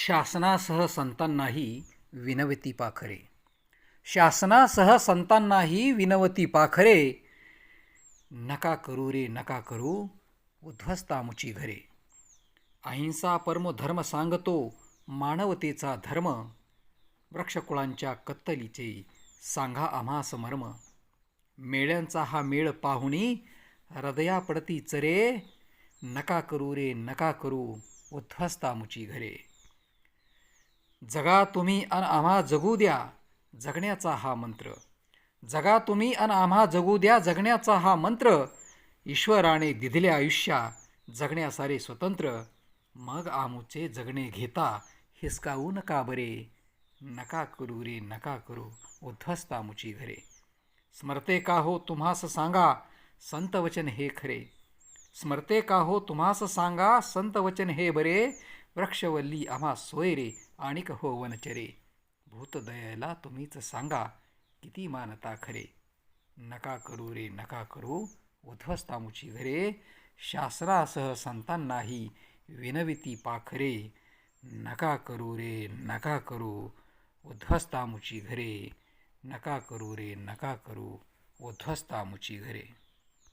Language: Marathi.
शासनासह संतांनाही विनवती पाखरे. शासनासह संतांनाही विनवती पाखरे. नका करू रे नका करू उद्ध्वस्तामुची घरे. अहिंसा परमो धर्म सांगतो मानवतेचा धर्म. वृक्षकुळांच्या कत्तलीचे सांगा आम्हास मर्म. मेळ्यांचा हा मेळ पाहुणी हृदया पडती चरे. नका करू रे नका करू उद्ध्वस्तामुची घरे. जगा तुम्ही अन आम्हा जगू द्या जगण्याचा हा मंत्र. जगा तुम्ही अन आम्हा जगू द्या जगण्याचा हा मंत्र. ईश्वराने दिलेले आयुष्या जगण्या सारे स्वतंत्र. मग आमुचे जगणे घेता हिसकावू नका बरे. नका करू रे नका करू उद्ध्वस्तामुची घरे. स्मरते का हो तुम्हास सांगा संत वचन हे खरे. स्मरते का हो तुम्हास सांगा संत वचन हे बरे. वृक्षवल्ली आम्हा सोय रे आणिक हो वनचरे. भूतदयेला तुम्हीच सांगा किती मानता खरे. नका करू रे नका करू उद्ध्वस्तामुची घरे. शासनासह संतांनाही विनविती पाखरे. नका करू रे नका करू उद्ध्वस्तामुची घरे. नका करू रे नका करू उद्ध्वस्तामुची घरे.